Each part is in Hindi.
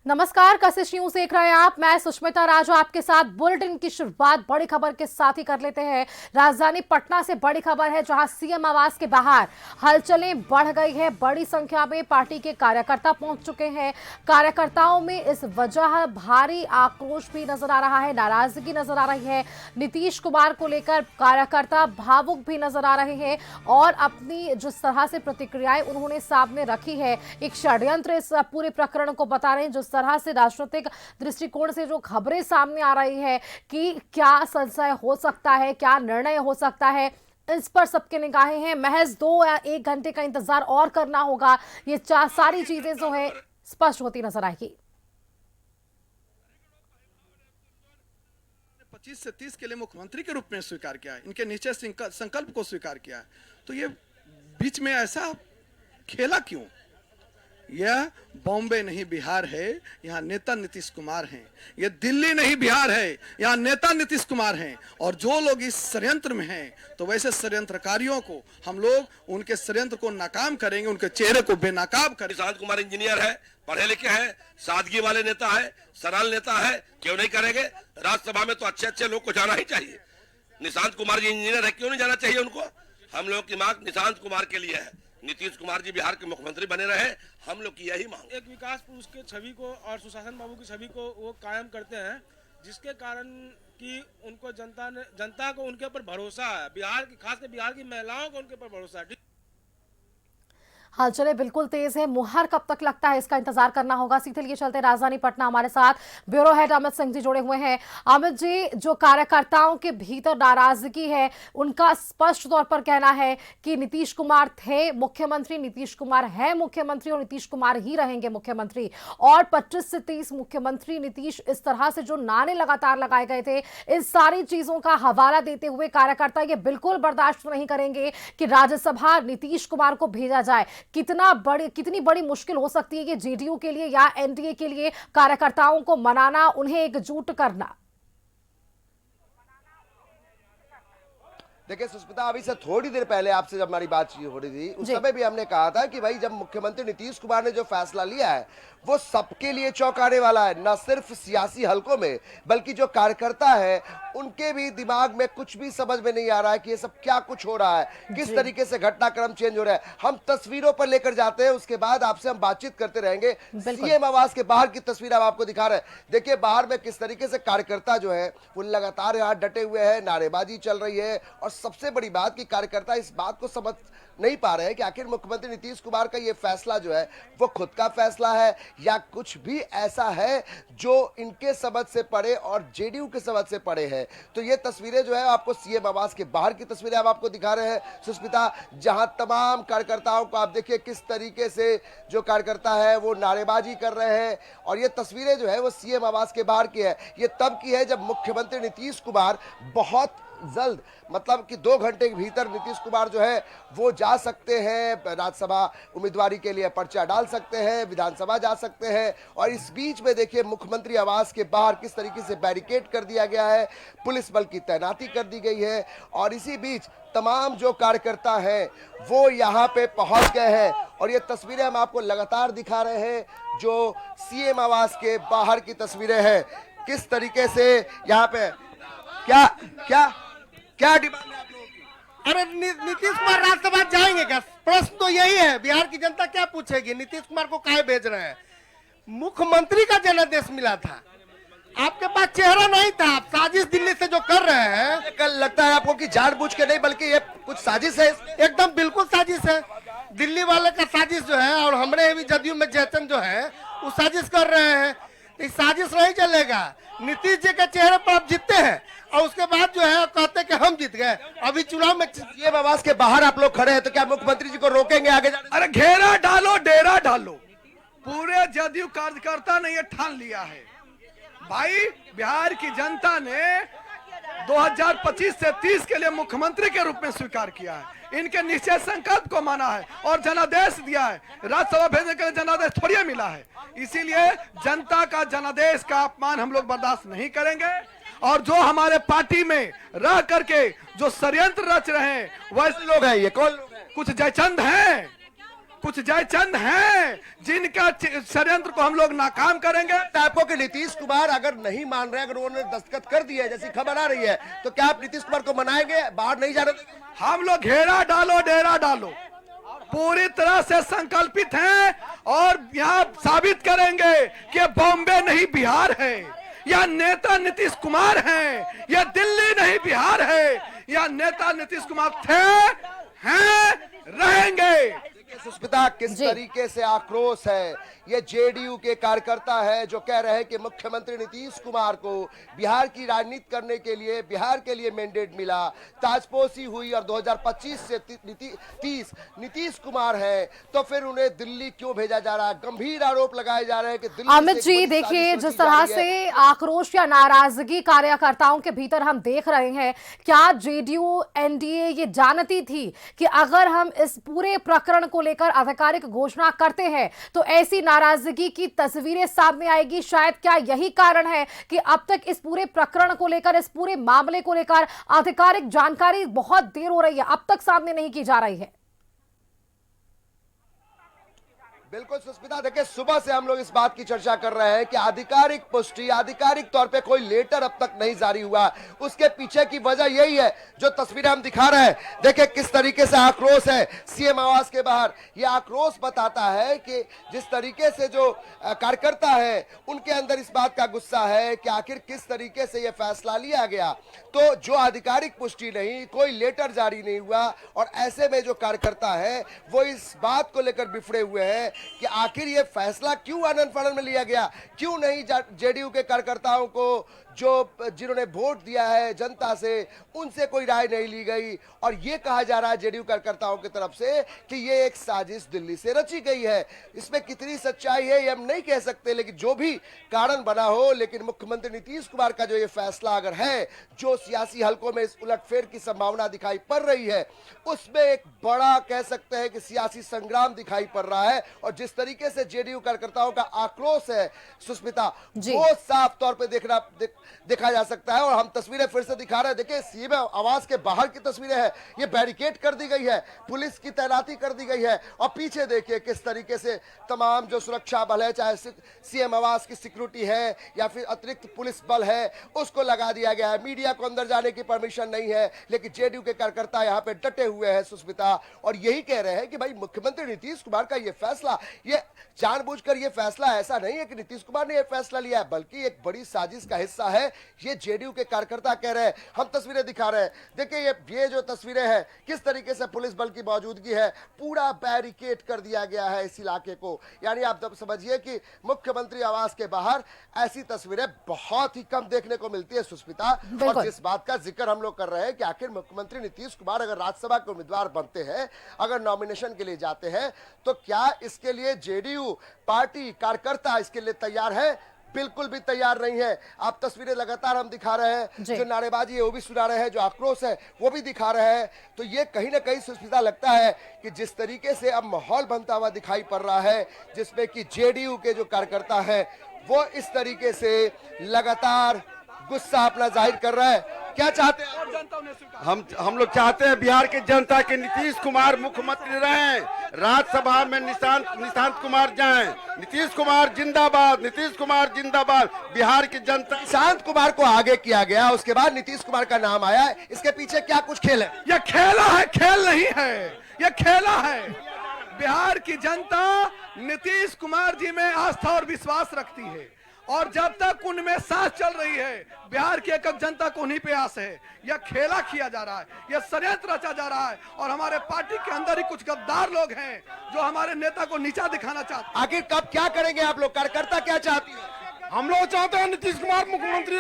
नमस्कार, कशिश न्यूज देख रहे हैं आप। मैं सुष्मिता राजू आपके साथ। बुलेटिन की शुरुआत बड़ी खबर के साथ ही कर लेते हैं। राजधानी पटना से बड़ी खबर है, जहां सीएम आवास के बाहर हलचलें बढ़ गई है। बड़ी संख्या में पार्टी के कार्यकर्ता पहुंच चुके हैं। कार्यकर्ताओं में इस वजह भारी आक्रोश भी नजर आ रहा है, नाराजगी नजर आ रही है। नीतीश कुमार को लेकर कार्यकर्ता भावुक भी नजर आ रहे हैं और अपनी जिस तरह से प्रतिक्रियाएं उन्होंने सामने रखी है, एक षड्यंत्र इस पूरे प्रकरण को बता रहे हैं। जिस तरह से राजनीतिक दृष्टिकोण से जो खबरें सामने आ रही है कि क्या संशय हो सकता है, क्या निर्णय हो सकता है, इस पर सबके निगाहें हैं। महज 2 या 1 घंटे का इंतजार और करना होगा, ये सारी चीजें जो है स्पष्ट होती नजर आएगी। 25 से 30 के लिए मुख्यमंत्री के रूप में स्वीकार किया है, इनके निश्चय संकल्प को स्वीकार किया है, तो ये बीच में ऐसा खेला क्यों? यह बॉम्बे नहीं बिहार है, यहाँ नेता नीतीश कुमार हैं। यह दिल्ली नहीं बिहार है, यहाँ नेता नीतीश कुमार हैं। और जो लोग इस षड्यंत्र में हैं, तो वैसे षड्यंत्रकारियों को हम लोग उनके षड्यंत्र को नाकाम करेंगे, उनके चेहरे को बेनकाब करेंगे। निशांत कुमार इंजीनियर है, पढ़े लिखे हैं, सादगी वाले नेता है, सरल नेता है, क्यों नहीं करेंगे? राज्यसभा में तो अच्छे अच्छे लोग को जाना ही चाहिए। निशांत कुमार जी इंजीनियर है, क्यों नहीं जाना चाहिए उनको? हम लोग की मांग निशांत कुमार के लिए है, नीतीश कुमार जी बिहार के मुख्यमंत्री बने रहे, हम लोग की यही मांग। एक विकास पुरुष के छवि को और सुशासन बाबू की छवि को वो कायम करते हैं, जिसके कारण कि उनको जनता को उनके ऊपर भरोसा है। बिहार की, खासकर बिहार की महिलाओं को उनके ऊपर भरोसा है। हलचलें बिल्कुल तेज है। मुहर कब तक लगता है, इसका इंतजार करना होगा। सीधे लिए चलते राजधानी पटना, हमारे साथ ब्यूरो हेड अमित सिंह जी जुड़े हुए हैं। अमित जी, जो कार्यकर्ताओं के भीतर नाराजगी है, उनका स्पष्ट तौर पर कहना है कि नीतीश कुमार थे मुख्यमंत्री, नीतीश कुमार है मुख्यमंत्री और नीतीश कुमार ही रहेंगे मुख्यमंत्री। और 25 से 30 मुख्यमंत्री नीतीश, इस तरह से जो नारे लगातार लगाए गए थे, इस सारी चीजों का हवाला देते हुए कार्यकर्ता ये बिल्कुल बर्दाश्त नहीं करेंगे कि राज्यसभा नीतीश कुमार को भेजा जाए। कितनी बड़ी मुश्किल हो सकती है ये जेडीयू के लिए या एनडीए के लिए, कार्यकर्ताओं को मनाना, उन्हें एकजुट करना? देखिए सुष्मिता, अभी से थोड़ी देर पहले आपसे जब हमारी बातचीत हो रही थी, उस समय भी हमने कहा था कि भाई जब मुख्यमंत्री नीतीश कुमार ने जो फैसला लिया है वो सबके लिए चौंकाने वाला है। न सिर्फ सियासी हलकों में, बल्कि जो कार्यकर्ता है उनके भी दिमाग में कुछ भी समझ में नहीं आ रहा है कि ये सब क्या कुछ हो रहा है, किस तरीके से घटनाक्रम चेंज हो रहा है। हम तस्वीरों पर लेकर जाते हैं, उसके बाद आपसे हम बातचीत करते रहेंगे। सीएम आवास के बाहर की तस्वीर हम आपको दिखा रहे हैं। देखिए बाहर में किस तरीके से कार्यकर्ता जो है वो लगातार यहाँ डटे हुए हैं, नारेबाजी चल रही है। और सबसे बड़ी बात कि कार्यकर्ता इस बात को समझ नहीं पा रहे हैं कि आखिर मुख्यमंत्री नीतीश कुमार का ये फैसला जो है वो खुद का फैसला है या कुछ भी ऐसा है जो इनके समझ से पड़े और जेडीयू के समझ से पड़े हैं। तो ये तस्वीरें जो है आपको सीएम आवास के बाहर की तस्वीरें हम आपको दिखा रहे हैं सुष्मिता, जहां तमाम कार्यकर्ताओं को आप देखिए किस तरीके से जो कार्यकर्ता है वो नारेबाजी कर रहे हैं। और ये तस्वीरें जो है वो सीएम आवास के बाहर की है। ये तब की है जब मुख्यमंत्री नीतीश कुमार बहुत जल्द, मतलब कि 2 घंटे के भीतर नीतीश कुमार जो है वो जा सकते हैं, राज्यसभा उम्मीदवारी के लिए पर्चा डाल सकते हैं, विधानसभा जा सकते हैं। और इस बीच में देखिए मुख्यमंत्री आवास के बाहर किस तरीके से बैरिकेड कर दिया गया है, पुलिस बल की तैनाती कर दी गई है। और इसी बीच तमाम जो कार्यकर्ता हैं वो यहाँ पे पहुंच गए हैं। और ये तस्वीरें हम आपको लगातार दिखा रहे हैं, जो सीएम आवास के बाहर की तस्वीरें हैं। किस तरीके से यहाँ पे क्या क्या क्या डिमांड है आप लोगों की? अरे नीतीश कुमार राज्यसभा जाएंगे क्या? प्रश्न तो यही है। बिहार की जनता क्या पूछेगी? नीतीश कुमार को काहे भेज रहे हैं? मुख्यमंत्री का जनादेश मिला था, आपके पास चेहरा नहीं था। आप साजिश दिल्ली से जो कर रहे हैं, कल लगता है आपको कि जानबूझ के नहीं बल्कि ये कुछ साजिश है? एकदम बिल्कुल साजिश है। दिल्ली वाले का साजिश जो है, और हमारे भी जदयू में जयचंद जो है वो साजिश कर रहे हैं। साजिश नहीं चलेगा। नीतीश जी के चेहरे पर आप जीतते हैं और उसके बाद जो है कहते हैं कि हम जीत गए। अभी चुनाव में सीएम आवास के बाहर आप लोग खड़े हैं, तो क्या मुख्यमंत्री जी को रोकेंगे आगे जाने? अरे घेरा डालो, डेरा डालो। पूरे जदयू कार्यकर्ता ने यह ठान लिया है भाई, बिहार की जनता ने 2025 से 30 के लिए मुख्यमंत्री के रूप में स्वीकार किया है, इनके निश्चय संकल्प को माना है और जनादेश दिया है। राज्यसभा भेजने के लिए जनादेश थोड़ी मिला है, इसीलिए जनता का जनादेश का अपमान हम लोग बर्दाश्त नहीं करेंगे। और जो हमारे पार्टी में रह करके जो षड्यंत्र रच रहे हैं वैसे लोग हैं, ये कौन लोग हैं? कुछ जयचंद हैं, कुछ जयचंद हैं जिनका षड्यंत्र को हम लोग नाकाम करेंगे। आपको कि नीतीश कुमार अगर नहीं मान रहे, अगर उन्होंने दस्तखत कर दिया है जैसी खबर आ रही है, तो क्या आप नीतीश कुमार को मनाएंगे, बाहर नहीं जाने देंगे? हम लोग घेरा डालो डेरा डालो पूरी तरह से संकल्पित हैं और यहाँ साबित करेंगे कि बॉम्बे नहीं बिहार है, या नेता नीतीश कुमार हैं, या दिल्ली नहीं बिहार है, या नेता नीतीश कुमार थे, हैं, रहेंगे। सुष्मिता, किस तरीके से आक्रोश है, ये जेडीयू के कार्यकर्ता है जो कह रहे हैं कि मुख्यमंत्री नीतीश कुमार को बिहार की राजनीति करने के लिए, बिहार के लिए मैंडेट मिला, ताजपोशी हुई और 2025 से 30 नीतीश कुमार है, तो फिर उन्हें दिल्ली क्यों भेजा जा रहा है? गंभीर आरोप लगाए जा रहे हैं कि दिल्ली। अमित जी देखिए, जिस तरह से आक्रोश या नाराजगी कार्यकर्ताओं के भीतर हम देख रहे हैं, क्या जेडीयू एनडीए ये जानती थी कि अगर हम इस पूरे प्रकरण को लेकर आधिकारिक घोषणा करते हैं तो ऐसी नाराजगी की तस्वीरें सामने आएगी? शायद क्या यही कारण है कि अब तक इस पूरे प्रकरण को लेकर, इस पूरे मामले को लेकर आधिकारिक जानकारी बहुत देर हो रही है, अब तक सामने नहीं की जा रही है? बिल्कुल सुष्मिता, देखिए सुबह से हम लोग इस बात की चर्चा कर रहे हैं कि आधिकारिक पुष्टि, आधिकारिक तौर पे कोई लेटर अब तक नहीं जारी हुआ। उसके पीछे की वजह यही है जो तस्वीरें हम दिखा रहे हैं। देखिए किस तरीके से आक्रोश है सीएम आवास के बाहर। ये आक्रोश बताता है कि जिस तरीके से जो कार्यकर्ता है उनके अंदर इस बात का गुस्सा है कि आखिर किस तरीके से यह फैसला लिया गया। तो जो आधिकारिक पुष्टि नहीं, कोई लेटर जारी नहीं हुआ, और ऐसे में जो कार्यकर्ता है वो इस बात को लेकर बिफड़े हुए हैं कि आखिर ये फैसला क्यों आनन फानन में लिया गया, क्यों नहीं जेडीयू के कार्यकर्ताओं को जिन्होंने वोट दिया है जनता से, उनसे कोई राय नहीं ली गई। और ये कहा जा रहा है जेडीयू कार्यकर्ताओं की तरफ से कि ये एक साजिश दिल्ली से रची गई है। इसमें कितनी सच्चाई है ये हम नहीं कह सकते, लेकिन जो भी कारण बना हो, लेकिन मुख्यमंत्री नीतीश कुमार का जो ये फैसला अगर है, जो सियासी हलकों में इस उलटफेर की संभावना दिखाई पड़ रही है, उसमें एक बड़ा कह सकते हैं कि सियासी संग्राम दिखाई पड़ रहा है। और जिस तरीके से जेडीयू कार्यकर्ताओं का आक्रोश है सुष्मिता, वो साफ तौर पर देखा जा सकता है। और हम तस्वीरें फिर से दिखा रहे हैं। देखिए सीएम आवास के बाहर की तस्वीरें हैं, ये बैरिकेड कर दी गई है, पुलिस की तैनाती कर दी गई है, और पीछे देखिए किस तरीके से तमाम जो सुरक्षा बल है, चाहे सीएम आवास की सिक्योरिटी है या फिर अतिरिक्त पुलिस बल है, उसको लगा दिया गया है। मीडिया को अंदर जाने की परमिशन नहीं है, लेकिन जेडीयू के कार्यकर्ता यहाँ पे डटे हुए हैं सुष्मिता, और यही कह रहे हैं कि भाई मुख्यमंत्री नीतीश कुमार का ये फैसला, ये जानबूझकर ये फैसला ऐसा नहीं है कि नीतीश कुमार ने ये फैसला लिया है, बल्कि एक बड़ी साजिश का हिस्सा है। ये जेडीयू के कार्यकर्ता कह रहे हैं। हम तस्वीरें दिखा रहे हैं, देखिए ये जो तस्वीरें हैं, किस तरीके से पुलिस बल की मौजूदगी है, पूरा बैरिकेड कर दिया गया है इस इलाके को। यानी आप जब समझिए कि मुख्यमंत्री आवास के बाहर ऐसी तस्वीरें बहुत ही कम देखने को मिलती है सुष्मिता। और जिस बात का जिक्र हम लोग कर रहे हैं कि आखिर मुख्यमंत्री नीतीश कुमार अगर राज्यसभा के उम्मीदवार बनते हैं, अगर नॉमिनेशन के लिए जाते हैं, तो क्या इसके लिए जेडीयू पार्टी कार्यकर्ता इसके लिए तैयार है? बिल्कुल भी तैयार नहीं है। आप तस्वीरें लगातार हम दिखा रहे हैं, जो नारेबाजी है वो भी सुना रहे हैं, जो आक्रोश है वो भी दिखा रहे हैं। तो ये कहीं ना कहीं सुष्मिता लगता है कि जिस तरीके से अब माहौल बनता हुआ दिखाई पड़ रहा है, जिसमें कि जेडीयू के जो कार्यकर्ता है वो इस तरीके से लगातार गुस्सा अपना जाहिर कर रहा है। क्या चाहते हैं हम लोग चाहते हैं बिहार की जनता के नीतीश कुमार मुख्यमंत्री रहें, राज्यसभा में निशांत कुमार जाएं। नीतीश कुमार जिंदाबाद, नीतीश कुमार जिंदाबाद। बिहार की जनता, निशांत कुमार को आगे किया गया, उसके बाद नीतीश कुमार का नाम आया। इसके पीछे क्या कुछ खेल है? यह खेला है, खेल नहीं है, यह खेला है। बिहार की जनता नीतीश कुमार जी में आस्था और विश्वास रखती है, और जब तक उनमें सांस चल रही है, बिहार की एक जनता को उन्हीं पे आस है। यह खेला किया जा रहा है, यह षड्यंत्र रचा जा रहा है, और हमारे पार्टी के अंदर ही कुछ गद्दार लोग हैं जो हमारे नेता को नीचा दिखाना चाहते हैं। आखिर कब क्या करेंगे आप लोग? कार्यकर्ता क्या चाहती है? हम लोग चाहते हैं नीतीश कुमार मुख्यमंत्री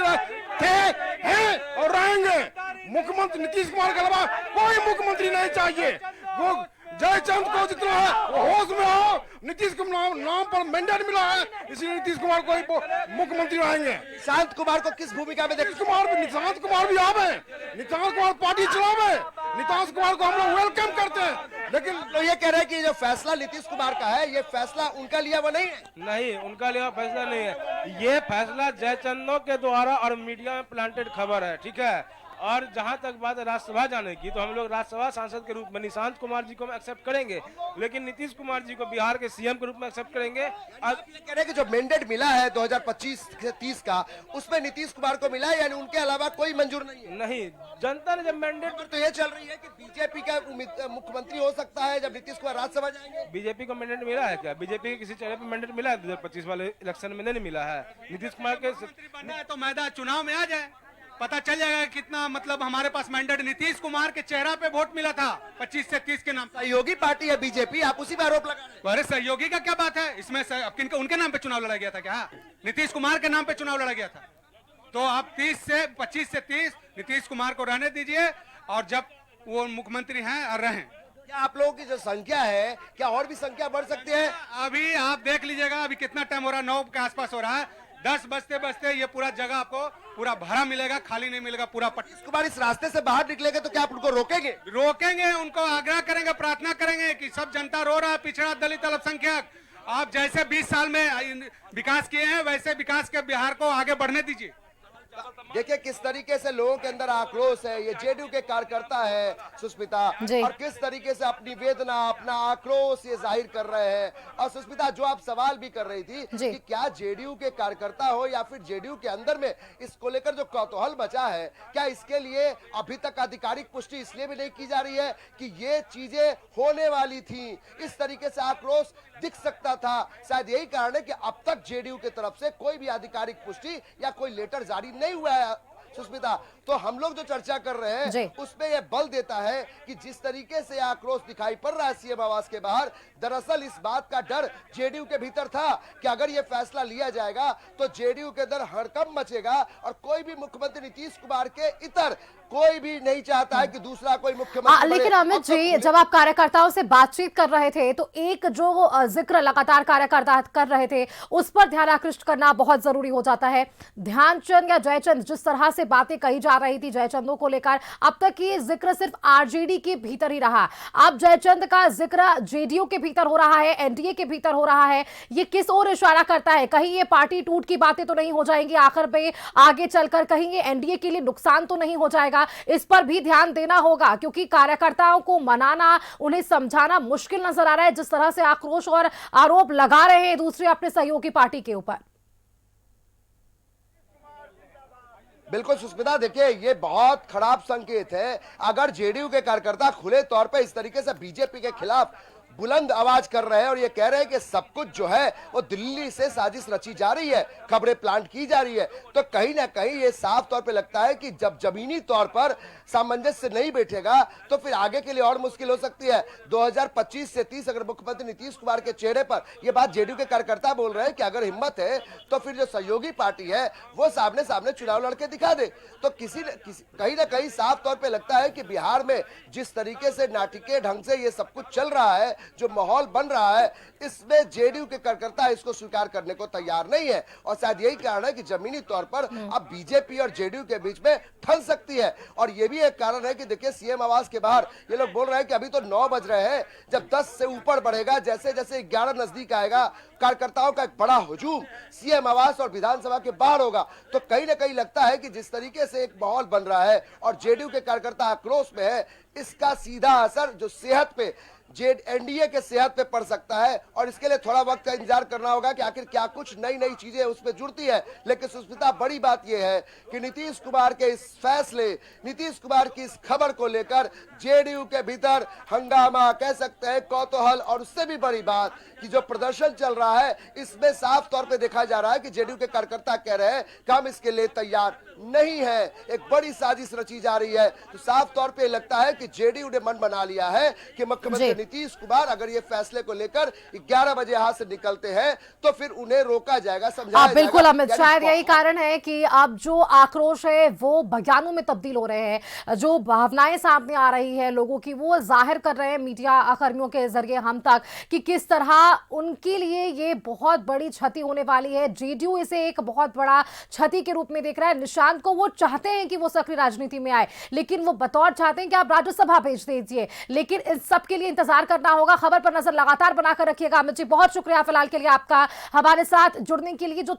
थे, हैं और रहेंगे। मुख्यमंत्री नीतीश कुमार के अलावा कोई मुख्यमंत्री नहीं चाहिए। वो जयचंद को जितना है वो होश में हो, नीतीश कुमार नाम पर मैंडेट मिला है, इसलिए नीतीश कुमार को मुख्यमंत्री रहेंगे। निशांत कुमार को किस भूमिका में निशांत कुमार भी आवे, निशांत कुमार पार्टी चलावे, निशांत कुमार को हम लोग वेलकम करते हैं। लेकिन तो ये कह रहे हैं कि जो फैसला नीतीश कुमार का है, ये फैसला उनका लिया वो नहीं है। नहीं, उनका लिया फैसला नहीं है, ये फैसला जयचंदों के द्वारा और मीडिया में प्लांटेड खबर है, ठीक है। और जहां तक बात है राज्यसभा जाने की, तो हम लोग राज्यसभा सांसद के रूप में निशांत कुमार जी को हम एक्सेप्ट करेंगे, लेकिन नीतीश कुमार जी को बिहार के सीएम के रूप में एक्सेप्ट करेंगे। आप ये कह रहे हैं कि जो मैंडेट मिला है 2025 से 30 का, उसमें नीतीश कुमार को मिला है, यानी उनके अलावा कोई मंजूर नहीं है? नहीं, जनता ने जब मैंडेट, तो ये चल रही है कि बीजेपी का मुख्यमंत्री हो सकता है जब नीतीश कुमार राज्यसभा जाएंगे। बीजेपी को मैंडेट मिला है क्या? बीजेपी के किसी चेहरे पर मैंडेट मिला है? 2025 वाले इलेक्शन में नहीं मिला है। नीतीश कुमार के बनना है तो मैदान चुनाव में आ जाए, पता चल जाएगा कितना मतलब हमारे पास मैंडेट। नीतीश कुमार के चेहरा पे वोट मिला था 25 से 30 के नाम। सहयोगी पार्टी है बीजेपी, आप उसी पर आरोप लगा रहे हैं। अरे सहयोगी का क्या बात है इसमें? उनके नाम पे चुनाव लड़ा गया था क्या? नीतीश कुमार के नाम पे चुनाव लड़ा गया था। तो आप 25 से 30 नीतीश कुमार को रहने दीजिए, और जब वो मुख्यमंत्री हैं और रहें। क्या आप लोगों की जो संख्या है, क्या और भी संख्या बढ़ सकती है? अभी आप देख लीजिएगा, अभी कितना टाइम हो रहा है, 9 के आसपास हो रहा है। 10 बजते बजते ये पूरा जगह आपको पूरा भरा मिलेगा, खाली नहीं मिलेगा पूरा। नीतीश कुमार इस रास्ते से बाहर निकलेंगे तो क्या आप उनको रोकेंगे? रोकेंगे, उनको आग्रह करेंगे, प्रार्थना करेंगे कि सब जनता रो रहा है, पिछड़ा दलित अल्पसंख्यक, आप जैसे 20 साल में विकास किए हैं वैसे विकास के बिहार को आगे बढ़ने दीजिए। देखिए किस तरीके से लोगों के अंदर आक्रोश है, ये जेडीयू के कार्यकर्ता है सुष्मिता, और किस तरीके से अपनी वेदना, अपना आक्रोश ये जाहिर कर रहे हैं। और सुष्मिता, जो आप सवाल भी कर रही थी कि क्या जेडीयू के कार्यकर्ता हो या फिर जेडीयू के अंदर में इसको लेकर जो कौतूहल बचा है, क्या इसके लिए अभी तक आधिकारिक पुष्टि इसलिए भी नहीं की जा रही है कि ये चीजें होने वाली थी, इस तरीके से आक्रोश दिख सकता था? शायद यही कारण है कि अब तक जेडीयू की तरफ से कोई भी आधिकारिक पुष्टि या कोई लेटर जारी नहीं हुआ है सुष्मिता। तो हम लोग जो चर्चा कर रहे हैं उसमें यह बल देता है कि जिस तरीके से आक्रोश दिखाई पड़ रहा है सीएम आवास के बाहर, दरअसल इस बात का डर जेडीयू के भीतर था कि अगर यह फैसला लिया जाएगा तो जेडीयू के अंदर हड़कंप मचेगा, और कोई भी मुख्यमंत्री नीतीश कुमार के इतर कोई भी नहीं चाहता है कि दूसरा कोई मुख्यमंत्री। लेकिन अमित जी, जब आप कार्यकर्ताओं से बातचीत कर रहे थे तो एक जो जिक्र लगातार कार्यकर्ता कर रहे थे उस पर ध्यान आकृष्ट करना बहुत जरूरी हो जाता है। ध्यानचंद या जयचंद, जिस तरह से बातें कही जा रही थी जयचंदों को लेकर, अब तक ये जिक्र सिर्फ आरजेडी के भीतर ही रहा। अब जयचंद का जिक्र जेडीयू के भीतर हो रहा है, एनडीए के भीतर हो रहा है। ये किस ओर इशारा करता है? कहीं ये पार्टी टूट की बातें तो नहीं हो जाएंगी आखिर पे आगे चलकर? कहीं ये एनडीए के लिए नुकसान तो नहीं हो जाएगा? इस पर भी ध्यान देना होगा, क्योंकि कार्यकर्ताओं को मनाना, उन्हें समझाना मुश्किल नजर आ रहा है जिस तरह से आक्रोश और आरोप लगा रहे हैं दूसरे अपने सहयोगी पार्टी के ऊपर। बिल्कुल सुष्मिता, देखिए ये बहुत खराब संकेत है अगर जेडीयू के कार्यकर्ता खुले तौर पे इस तरीके से बीजेपी के खिलाफ बुलंद आवाज कर रहे हैं और ये कह रहे हैं कि सब कुछ जो है वो दिल्ली से साजिश रची जा रही है, खबरें प्लांट की जा रही है। तो कहीं ना कहीं ये साफ तौर पे लगता है कि जब जमीनी तौर पर सामंजस्य नहीं बैठेगा तो फिर आगे के लिए और मुश्किल हो सकती है। 2025 से 30 अगर मुख्यमंत्री नीतीश कुमार के चेहरे पर ये बात जेडीयू के कार्यकर्ता बोल रहे हैं कि अगर हिम्मत है तो फिर जो सहयोगी पार्टी है वो सामने सामने चुनाव लड़के दिखा दे, तो कहीं ना कहीं साफ तौर पर लगता है कि बिहार में जिस तरीके से नाटकीय ढंग से ये सब कुछ चल रहा है, जो माहौल बन रहा है, इसमें जेडीयू के कार्यकर्ता इसको स्वीकार करने को तैयार नहीं है। और शायद यही कारण है कि जमीनी तौर पर अब बीजेपी और जेडीयू के बीच में ठन सकती है। और ये भी एक कारण है कि देखिए सीएम आवास के बाहर ये लोग बोल रहे हैं कि अभी तो 9 बज रहे हैं, जब 10 से ऊपर बढ़ेगा, जैसे जैसे 11 नजदीक आएगा, कार्यकर्ताओं का एक बड़ा हुजूम सीएम आवास और विधानसभा के बाहर होगा। तो कहीं ना कहीं लगता है कि जिस तरीके से एक माहौल बन रहा है और जेडीयू के कार्यकर्ता आक्रोश में है, इसका सीधा असर जो सेहत पे एनडीए के सेहत पे पड़ सकता है। और इसके लिए थोड़ा वक्त का इंतजार करना होगा कि आखिर क्या कुछ नई नई चीजें उसमें जुड़ती है। लेकिन सुष्मिता, बड़ी बात यह है कि नीतीश कुमार के इस फैसले, नीतीश कुमार की इस खबर को लेकर जेडीयू के भीतर हंगामा, कह सकते हैं कौतूहल, और उससे भी बड़ी बात कि जो प्रदर्शन चल रहा है इसमें साफ तौर पे देखा जा रहा है कि जेडीयू के कार्यकर्ता कह रहे हैं कि हम इसके लिए तैयार नहीं है, एक बड़ी साजिश रची जा रही है। तो साफ तौर पे लगता है कि जेडीयू ने मन बना लिया है कि मुख्यमंत्री नीतीश कुमार अगर ये फैसले को लेकर 11 बजे यहाँ से निकलते हैं तो फिर उन्हें रोका जाएगा, समझाया जाएगा। बिल्कुल अमित, शायद यही कारण है कि अब जो आक्रोश है वो बयानों में तब्दील हो रहे हैं, जो भावनाएं सामने आ रही है लोगों की वो जाहिर कर रहे हैं मीडिया कर्मियों के जरिए हम तक कि किस तरह उनके लिए ये बहुत बड़ी क्षति होने वाली है। जेडीयू इसे एक बहुत बड़ा क्षति के रूप में देख रहा है। निशांत को वो चाहते हैं कि वो सक्रिय राजनीति में आए, लेकिन वो बतौर चाहते हैं कि आप राज्यसभा भेज दीजिए। लेकिन इन सब के लिए इंतजार करना होगा। खबर पर नजर लगातार बनाकर रखिएगा। अमित जी, बहुत शुक्रिया फिलहाल के लिए आपका हमारे साथ जुड़ने के लिए। जो